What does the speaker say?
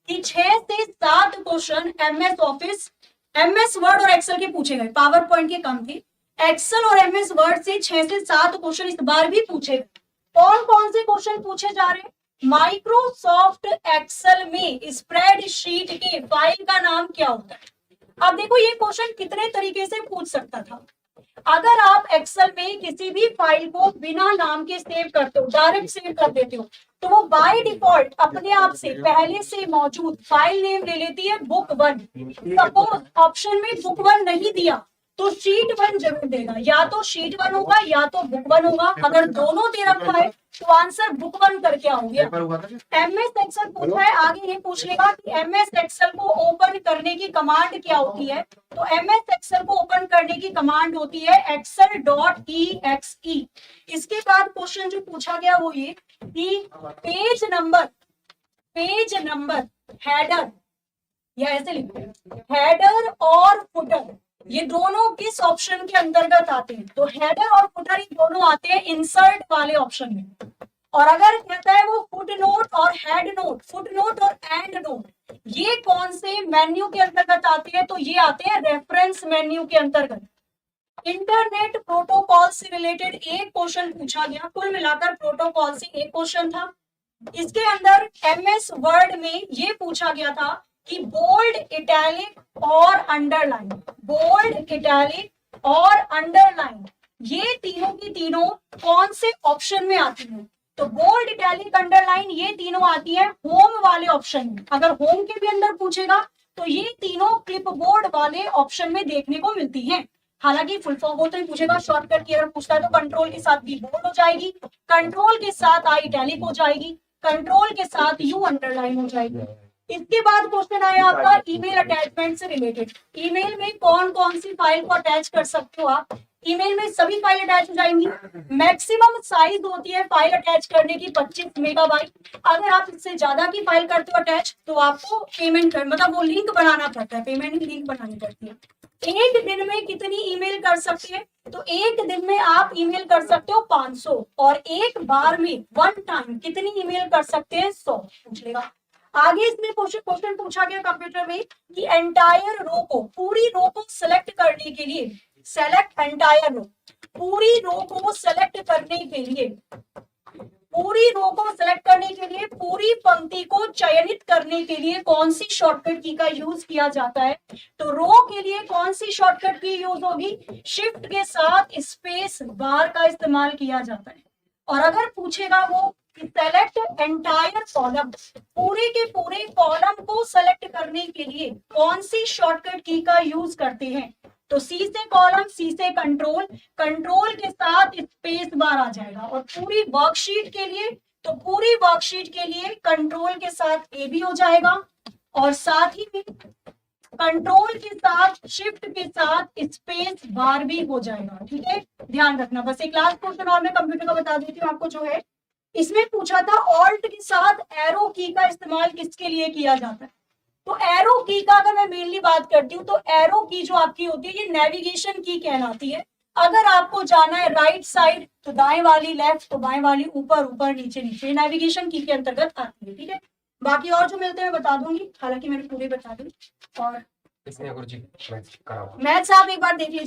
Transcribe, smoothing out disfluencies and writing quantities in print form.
कि 6 से 7 question MS office, MS word और एक्सेल के पूछे गए, पावर पॉइंट के कम थे। एक्सेल और एमएस वर्ड से 6 से 7 क्वेश्चन इस बार भी पूछे गए। कौन कौन से क्वेश्चन पूछे जा रहे हैं? माइक्रोसॉफ्ट एक्सेल में स्प्रेडशीट के फाइल का नाम क्या होता है? अब देखो ये क्वेश्चन कितने तरीके से पूछ सकता था। अगर आप एक्सेल में किसी भी फाइल को बिना नाम के सेव करते हो, डायरेक्ट सेव कर देते हो, तो वो बाय डिफॉल्ट अपने आप से पहले से मौजूद फाइल नेम ले लेती है बुक 1। सपोज ऑप्शन में बुक 1 नहीं दिया तो शीट 1 जरूर देगा, या तो शीट 1 होगा या तो बुक 1 होगा। अगर दोनों दे रखा है तो आंसर बुक 1 करके आओगे। एमएस एक्सेल पूछा है, आगे ये पूछ लेगा कि एमएस एक्सेल को ओपन करने की कमांड क्या होती है? तो एमएस एक्सेल को ओपन करने की कमांड होती है excel.exe। इसके बाद क्वेश्चन जो पूछा गया वो ये कि पेज नंबर हेडर, या ऐसे लिखो हेडर और फुटर, ये दोनों किस ऑप्शन के अंतर्गत आते हैं? तो हेडर और फुटर ये दोनों आते हैं इंसर्ट वाले ऑप्शन में। और अगर कहता है वो फुट नोट और हेड नोट, फुट नोट और एंड नोट, ये कौन से मेन्यू के अंतर्गत आते हैं? तो ये आते हैं रेफरेंस मेन्यू के अंतर्गत। इंटरनेट प्रोटोकॉल से रिलेटेड एक क्वेश्चन पूछा गया, कुल मिलाकर प्रोटोकॉल से एक क्वेश्चन था। इसके अंदर एमएस वर्ड में ये पूछा गया था कि बोल्ड, इटैलिक और अंडरलाइन, बोल्ड, इटैलिक और अंडरलाइन, ये तीनों की तीनों कौन से ऑप्शन में आती हैं? तो बोल्ड, इटैलिक, अंडरलाइन ये तीनों आती है होम वाले ऑप्शन में। अगर होम के भी अंदर पूछेगा तो ये तीनों क्लिपबोर्ड वाले ऑप्शन में देखने को मिलती हैं। हालांकि फुल फॉर्म हो तो ही पूछेगा, शॉर्टकट की अगर पूछता है तो कंट्रोल के साथ बी बोल्ड हो जाएगी, कंट्रोल के साथ आई इटैलिक हो जाएगी, कंट्रोल के साथ यू अंडरलाइन हो जाएगी। इसके बाद क्वेश्चन आया आपका ईमेल अटैचमेंट से रिलेटेड। ईमेल में कौन कौन सी फाइल को अटैच कर सकते हो आप? ईमेल में सभी फाइल अटैच हो जाएंगी। मैक्सिमम साइज होती है फाइल अटैच करने की 25 मेगाबाइट। अगर आप इससे ज्यादा की फाइल करते हो अटैच तो आपको पेमेंट कर, मतलब वो लिंक बनाना पड़ता है, पेमेंट की लिंक बनानी पड़ती है। एक दिन में कितनी ईमेल कर सकते हैं? तो एक दिन में आप ईमेल कर सकते हो 500, और एक बार में वन टाइम कितनी ईमेल कर सकते हैं? 100 पूछ लेगा। आगे इसमें क्वेश्चन पूछा गया कंप्यूटर में कि एंटायर रो को, पूरी रो को सिलेक्ट करने के लिए, सेलेक्ट एंटायर रो, पूरी रो को सेलेक्ट करने के लिए, पूरी रो को सेलेक्ट करने के लिए, पूरी पंक्ति को चयनित करने के लिए कौन सी शॉर्टकट की का यूज किया जाता है? तो रो के लिए कौन सी शॉर्टकट की यूज होगी? शिफ्ट के साथ स्पेस बार का इस्तेमाल किया जाता है। और अगर पूछेगा वो सेलेक्ट एंटायर कॉलम, पूरे के पूरे कॉलम को सेलेक्ट करने के लिए कौन सी शॉर्टकट की का यूज करते हैं? तो सी से कॉलम, सी से कंट्रोल, कंट्रोल के साथ स्पेस बार आ जाएगा। और पूरी वर्कशीट के लिए, तो पूरी वर्कशीट के लिए कंट्रोल के साथ ए भी हो जाएगा, और साथ ही में कंट्रोल के साथ शिफ्ट के साथ स्पेस बार भी हो जाएगा। ठीक है, ध्यान रखना। बस एक लास्ट क्वेश्चन और मैं कंप्यूटर का बता देती हूँ आपको, जो है इसमें पूछा था ऑल्ट के साथ एरो की का इस्तेमाल किसके लिए किया जाता है? तो एरो की का अगर मैं मेनली बात करती हूँ तो एरो की जो आपकी होती है ये नेविगेशन की कहलाती है। अगर आपको जाना है राइट साइड तो दाएं वाली, लेफ्ट तो बाएं वाली, ऊपर ऊपर, नीचे नीचे, नेविगेशन की के अंतर्गत आती है। ठीक है, बाकी और जो मिलते हैं मैं बता दूंगी, हालांकि मैंने पूरे बता दी। और मैथ्स आप एक बार देख लीजिए।